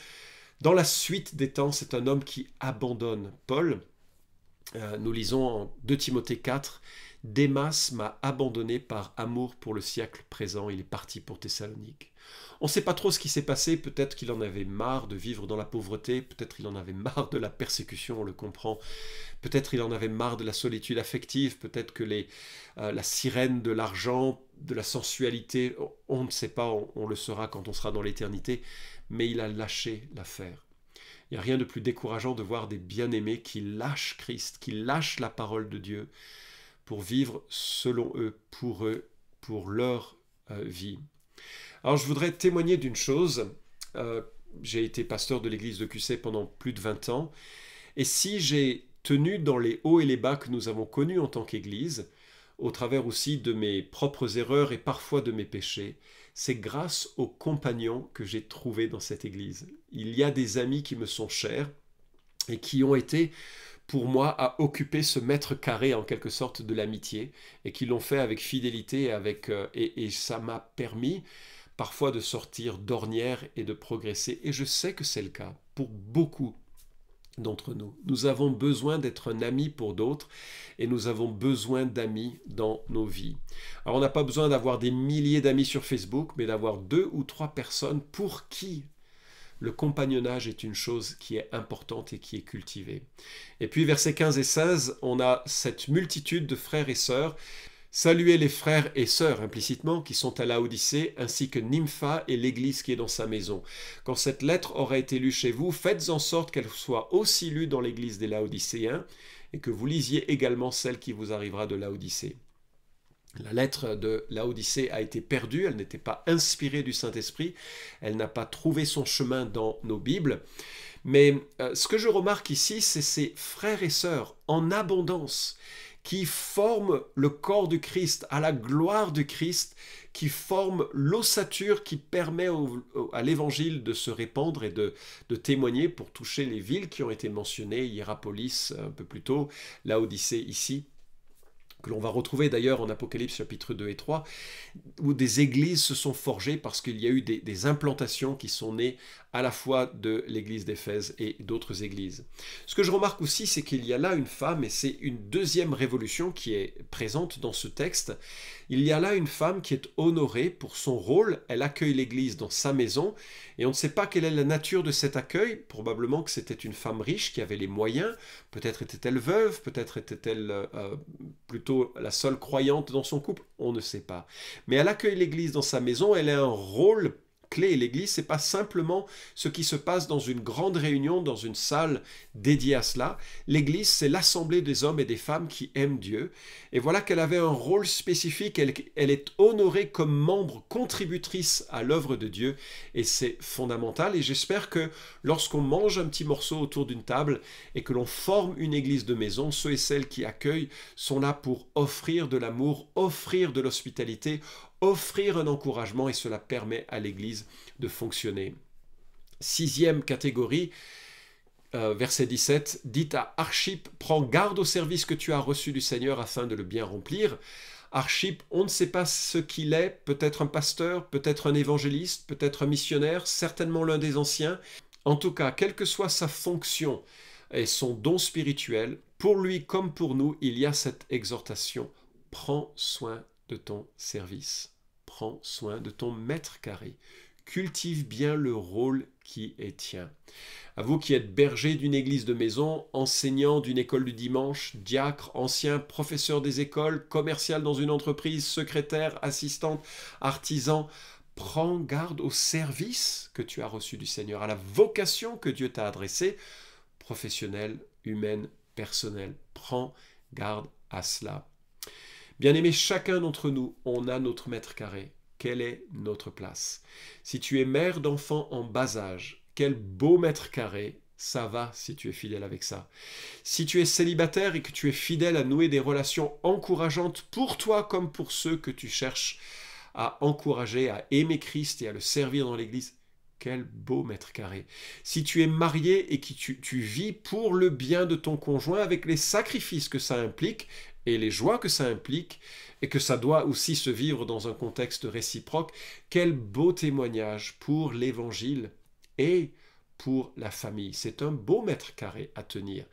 dans la suite des temps, c'est un homme qui abandonne Paul. Nous lisons en 2 Timothée 4, « Démas m'a abandonné par amour pour le siècle présent, il est parti pour Thessalonique. » On ne sait pas trop ce qui s'est passé, peut-être qu'il en avait marre de vivre dans la pauvreté, peut-être qu'il en avait marre de la persécution, on le comprend, peut-être il en avait marre de la solitude affective, peut-être que la sirène de l'argent, de la sensualité, on ne sait pas, on le saura quand on sera dans l'éternité, mais il a lâché l'affaire. Il n'y a rien de plus décourageant de voir des bien-aimés qui lâchent Christ, qui lâchent la parole de Dieu pour vivre selon eux, pour leur vie. Alors je voudrais témoigner d'une chose. J'ai été pasteur de l'église de QC pendant plus de 20 ans. Et si j'ai tenu dans les hauts et les bas que nous avons connus en tant qu'église, au travers aussi de mes propres erreurs et parfois de mes péchés, c'est grâce aux compagnons que j'ai trouvés dans cette église. Il y a des amis qui me sont chers et qui ont été pour moi à occuper ce mètre carré en quelque sorte de l'amitié et qui l'ont fait avec fidélité et ça m'a permis parfois de sortir d'ornières et de progresser. Et je sais que c'est le cas pour beaucoup d'entre nous. Nous avons besoin d'être un ami pour d'autres et nous avons besoin d'amis dans nos vies. Alors on n'a pas besoin d'avoir des milliers d'amis sur Facebook, mais d'avoir 2 ou 3 personnes pour qui le compagnonnage est une chose qui est importante et qui est cultivée. Et puis versets 15 et 16, on a cette multitude de frères et sœurs. Saluez les frères et sœurs implicitement qui sont à Laodicée, ainsi que Nympha et l'église qui est dans sa maison. Quand cette lettre aura été lue chez vous, faites en sorte qu'elle soit aussi lue dans l'église des Laodicéens et que vous lisiez également celle qui vous arrivera de Laodicée. La lettre de Laodicée a été perdue, elle n'était pas inspirée du Saint-Esprit, elle n'a pas trouvé son chemin dans nos Bibles. Mais ce que je remarque ici, c'est ces frères et sœurs en abondance qui forment le corps du Christ, à la gloire du Christ, qui forment l'ossature qui permet à l'évangile de se répandre et de témoigner pour toucher les villes qui ont été mentionnées, Hiérapolis un peu plus tôt, Laodicée ici, que l'on va retrouver d'ailleurs en Apocalypse chapitre 2 et 3, où des églises se sont forgées parce qu'il y a eu des implantations qui sont nées à la fois de l'église d'Éphèse et d'autres églises. Ce que je remarque aussi, c'est qu'il y a là une femme, et c'est une deuxième révolution qui est présente dans ce texte. Il y a là une femme qui est honorée pour son rôle, elle accueille l'église dans sa maison, et on ne sait pas quelle est la nature de cet accueil, probablement que c'était une femme riche qui avait les moyens, peut-être était-elle veuve, peut-être était-elle plutôt la seule croyante dans son couple, on ne sait pas. Mais elle accueille l'église dans sa maison, elle a un rôle clé. Et l'église, c'est pas simplement ce qui se passe dans une grande réunion, dans une salle dédiée à cela. L'église, c'est l'assemblée des hommes et des femmes qui aiment Dieu. Et voilà qu'elle avait un rôle spécifique. Elle est honorée comme membre contributrice à l'œuvre de Dieu. Et c'est fondamental. Et j'espère que lorsqu'on mange un petit morceau autour d'une table et que l'on forme une église de maison, ceux et celles qui accueillent sont là pour offrir de l'amour, offrir de l'hospitalité, offrir un encouragement, et cela permet à l'Église de fonctionner. 6e catégorie, verset 17, dites à Archippe, prends garde au service que tu as reçu du Seigneur afin de le bien remplir. Archippe, on ne sait pas ce qu'il est, peut-être un pasteur, peut-être un évangéliste, peut-être un missionnaire, certainement l'un des anciens. En tout cas, quelle que soit sa fonction et son don spirituel, pour lui comme pour nous, il y a cette exhortation, prends soin de ton service. Prends soin de ton mètre carré. Cultive bien le rôle qui est tien. À vous qui êtes berger d'une église de maison, enseignant d'une école du dimanche, diacre, ancien professeur des écoles, commercial dans une entreprise, secrétaire, assistante, artisan, prends garde au service que tu as reçu du Seigneur, à la vocation que Dieu t'a adressée, professionnelle, humaine, personnelle. Prends garde à cela. Bien-aimés, chacun d'entre nous, on a notre mètre carré. Quelle est notre place? Si tu es mère d'enfants en bas âge, quel beau mètre carré, ça va si tu es fidèle avec ça. Si tu es célibataire et que tu es fidèle à nouer des relations encourageantes pour toi comme pour ceux que tu cherches à encourager, à aimer Christ et à le servir dans l'Église, quel beau mètre carré. Si tu es marié et que tu vis pour le bien de ton conjoint avec les sacrifices que ça implique, et les joies que ça implique, et que ça doit aussi se vivre dans un contexte réciproque, quel beau témoignage pour l'Évangile et pour la famille. C'est un beau mètre carré à tenir.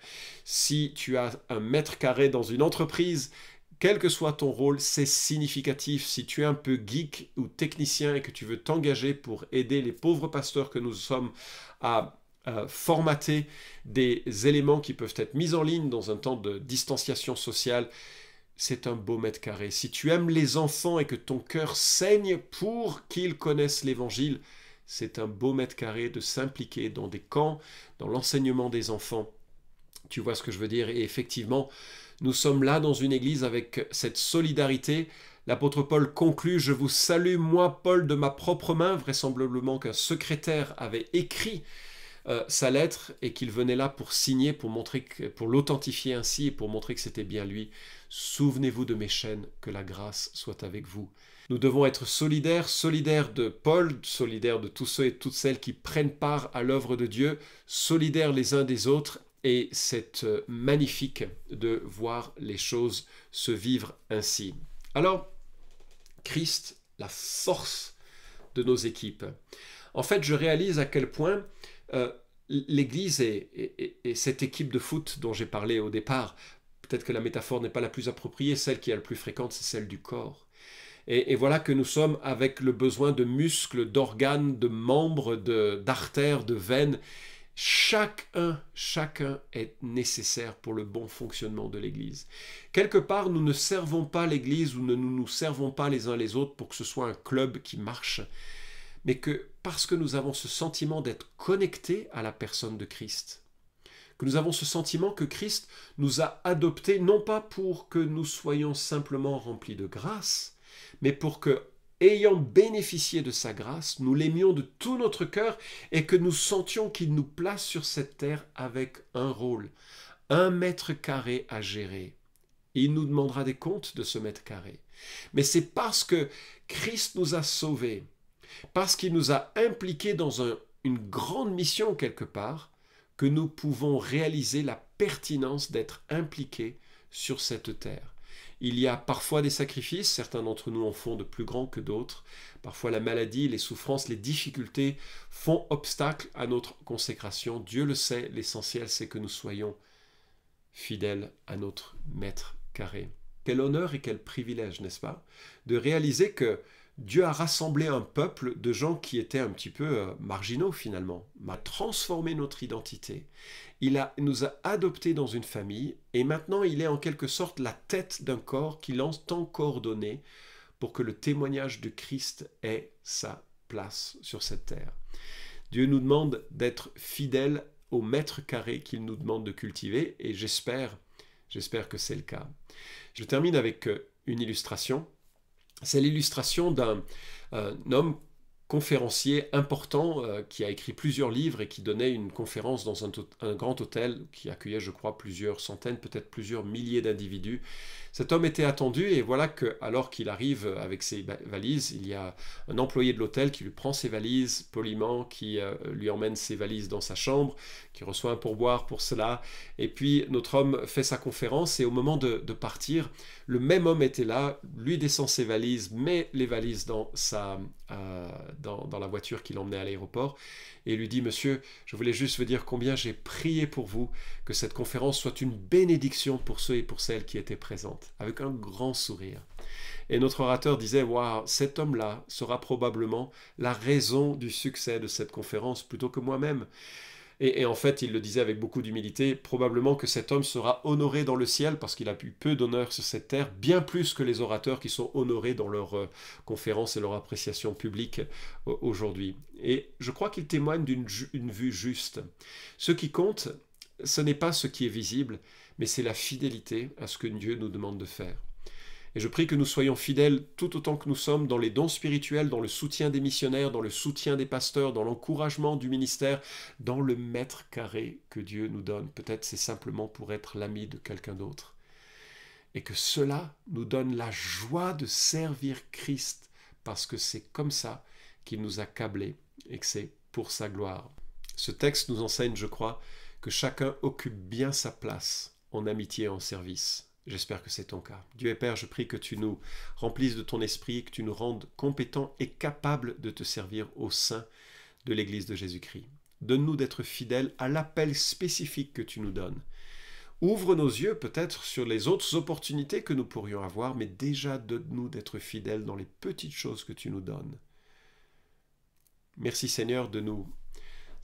Si tu as un mètre carré dans une entreprise, quel que soit ton rôle, c'est significatif. Si tu es un peu geek ou technicien et que tu veux t'engager pour aider les pauvres pasteurs que nous sommes à formater des éléments qui peuvent être mis en ligne dans un temps de distanciation sociale, c'est un beau mètre carré. Si tu aimes les enfants et que ton cœur saigne pour qu'ils connaissent l'Évangile, c'est un beau mètre carré de s'impliquer dans des camps, dans l'enseignement des enfants. Tu vois ce que je veux dire? Et effectivement, nous sommes là dans une église avec cette solidarité. L'apôtre Paul conclut « Je vous salue, moi, Paul, de ma propre main », vraisemblablement qu'un secrétaire avait écrit sa lettre et qu'il venait là pour signer, pour l'authentifier ainsi et pour montrer que c'était bien lui. Souvenez-vous de mes chaînes, que la grâce soit avec vous. Nous devons être solidaires de Paul, solidaires de tous ceux et toutes celles qui prennent part à l'œuvre de Dieu, solidaires les uns des autres, et c'est magnifique de voir les choses se vivre ainsi. Alors, Christ, la force de nos équipes. En fait, je réalise à quel point l'Église et cette équipe de foot dont j'ai parlé au départ, peut-être que la métaphore n'est pas la plus appropriée, celle qui est la plus fréquente, c'est celle du corps. Et voilà que nous sommes avec le besoin de muscles, d'organes, de membres, d'artères, de veines. Chacun est nécessaire pour le bon fonctionnement de l'Église. Quelque part, nous ne servons pas l'Église ou nous ne nous servons pas les uns les autres pour que ce soit un club qui marche, mais que parce que nous avons ce sentiment d'être connectés à la personne de Christ, que nous avons ce sentiment que Christ nous a adoptés, non pas pour que nous soyons simplement remplis de grâce, mais pour que, ayant bénéficié de sa grâce, nous l'aimions de tout notre cœur et que nous sentions qu'il nous place sur cette terre avec un rôle, 1 mètre carré à gérer. Il nous demandera des comptes de ce mètre carré. Mais c'est parce que Christ nous a sauvés, parce qu'il nous a impliqués dans une grande mission quelque part, que nous pouvons réaliser la pertinence d'être impliqués sur cette terre. Il y a parfois des sacrifices, certains d'entre nous en font de plus grands que d'autres. Parfois la maladie, les souffrances, les difficultés font obstacle à notre consécration. Dieu le sait, l'essentiel c'est que nous soyons fidèles à notre mètre carré. Quel honneur et quel privilège, n'est-ce pas, de réaliser que Dieu a rassemblé un peuple de gens qui étaient un petit peu marginaux finalement, a transformé notre identité. Il nous a adoptés dans une famille et maintenant il est en quelque sorte la tête d'un corps qu'il entend coordonner pour que le témoignage de Christ ait sa place sur cette terre. Dieu nous demande d'être fidèles au mètre carré qu'il nous demande de cultiver et j'espère que c'est le cas. Je termine avec une illustration. C'est l'illustration d'un homme conférencier important qui a écrit plusieurs livres et qui donnait une conférence dans un grand hôtel qui accueillait, je crois, plusieurs centaines, peut-être plusieurs milliers d'individus. Cet homme était attendu et voilà que, alors qu'il arrive avec ses valises, il y a un employé de l'hôtel qui lui prend ses valises poliment, qui lui emmène ses valises dans sa chambre, qui reçoit un pourboire pour cela. Et puis notre homme fait sa conférence et au moment de partir, le même homme était là, lui descend ses valises, met les valises dans la voiture qui l'emmenait à l'aéroport et lui dit « Monsieur, je voulais juste vous dire combien j'ai prié pour vous, que cette conférence soit une bénédiction pour ceux et pour celles qui étaient présentes. » Avec un grand sourire. Et notre orateur disait « Waouh, cet homme-là sera probablement la raison du succès de cette conférence plutôt que moi-même. » Et en fait, il le disait avec beaucoup d'humilité, probablement que cet homme sera honoré dans le ciel parce qu'il a eu peu d'honneur sur cette terre, bien plus que les orateurs qui sont honorés dans leurs conférences et leur appréciation publique aujourd'hui. Et je crois qu'il témoigne d'une vue juste. Ce qui compte, ce n'est pas ce qui est visible, mais c'est la fidélité à ce que Dieu nous demande de faire. Et je prie que nous soyons fidèles tout autant que nous sommes dans les dons spirituels, dans le soutien des missionnaires, dans le soutien des pasteurs, dans l'encouragement du ministère, dans le mètre carré que Dieu nous donne. Peut-être c'est simplement pour être l'ami de quelqu'un d'autre. Et que cela nous donne la joie de servir Christ parce que c'est comme ça qu'il nous a câblés et que c'est pour sa gloire. Ce texte nous enseigne, je crois, que chacun occupe bien sa place en amitié et en service. J'espère que c'est ton cas. Dieu et Père, je prie que tu nous remplisses de ton esprit, que tu nous rendes compétents et capables de te servir au sein de l'Église de Jésus-Christ. Donne-nous d'être fidèles à l'appel spécifique que tu nous donnes. Ouvre nos yeux peut-être sur les autres opportunités que nous pourrions avoir, mais déjà donne-nous d'être fidèles dans les petites choses que tu nous donnes. Merci Seigneur de nous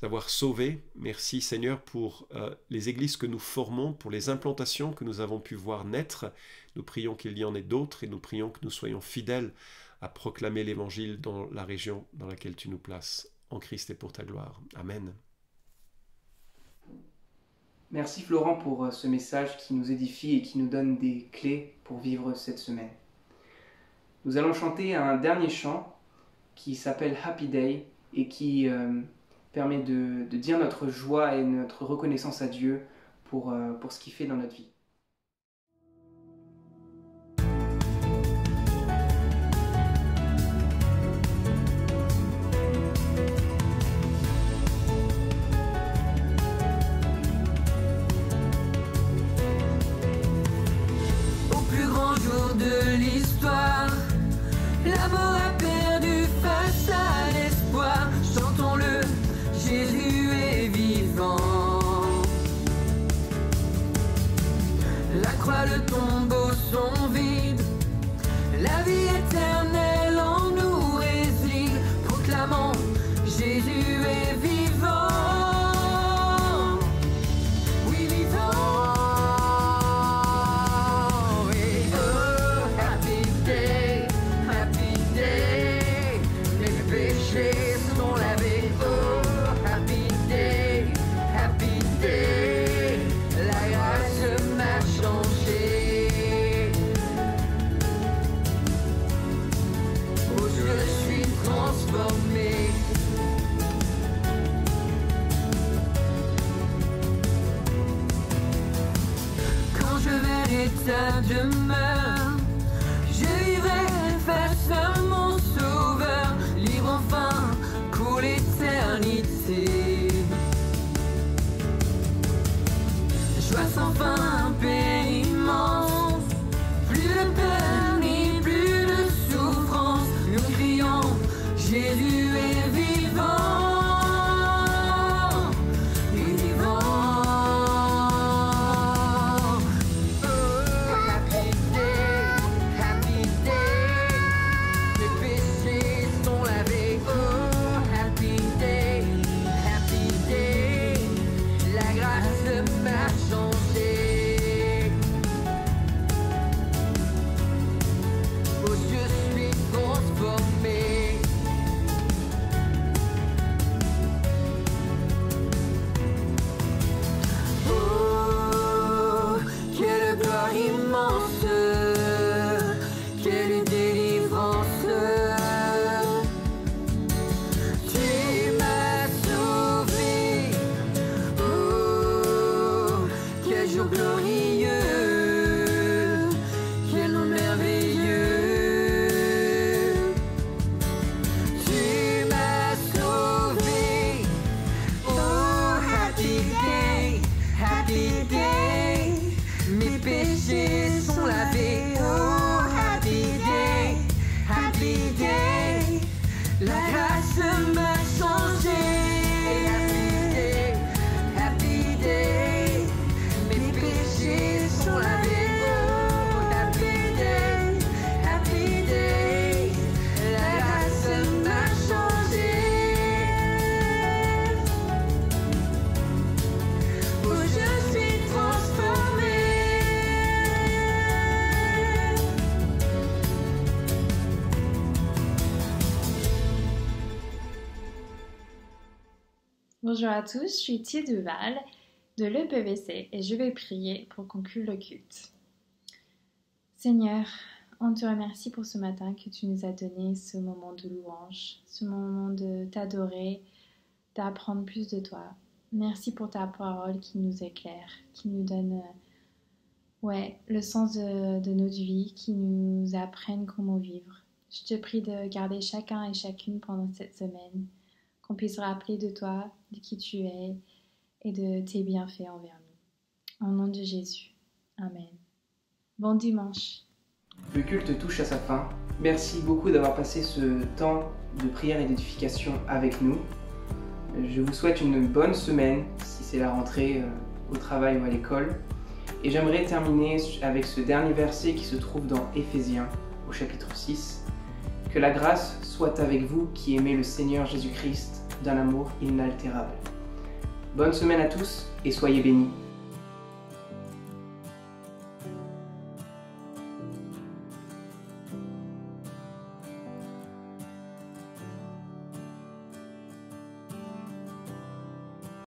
avoir sauvés. Merci Seigneur pour les églises que nous formons, pour les implantations que nous avons pu voir naître. Nous prions qu'il y en ait d'autres et nous prions que nous soyons fidèles à proclamer l'Évangile dans la région dans laquelle tu nous places. En Christ et pour ta gloire. Amen. Merci Florent pour ce message qui nous édifie et qui nous donne des clés pour vivre cette semaine. Nous allons chanter un dernier chant qui s'appelle Happy Day et qui permet de dire notre joie et notre reconnaissance à Dieu pour ce qu'il fait dans notre vie. De l'histoire, la mort a perdu face à l'espoir. Chantons-le, Jésus est vivant. La croix, le tombeau sont vides. La vie éternelle en nous réside. Proclamons, Jésus est vivant. Oui, vivant. Ta demeure, je vivrai face à mon sauveur, libre enfin pour l'éternité. Joie sans fin, paix immense, plus de peine ni plus de souffrance. Nous crions, Jésus est vivant. Bonjour à tous, je suis Thie Duval de l'EPVC et je vais prier pour conclure le culte. Seigneur, on te remercie pour ce matin que tu nous as donné ce moment de louange, ce moment de t'adorer, d'apprendre plus de toi. Merci pour ta parole qui nous éclaire, qui nous donne le sens de notre vie, qui nous apprenne comment vivre. Je te prie de garder chacun et chacune pendant cette semaine, qu'on puisse rappeler de toi, de qui tu es et de tes bienfaits envers nous. Au nom de Jésus. Amen. Bon dimanche. Le culte touche à sa fin. Merci beaucoup d'avoir passé ce temps de prière et d'édification avec nous. Je vous souhaite une bonne semaine, si c'est la rentrée au travail ou à l'école. Et j'aimerais terminer avec ce dernier verset qui se trouve dans Éphésiens, au chapitre 6. Que la grâce soit avec vous qui aimez le Seigneur Jésus-Christ d'un amour inaltérable. Bonne semaine à tous et soyez bénis.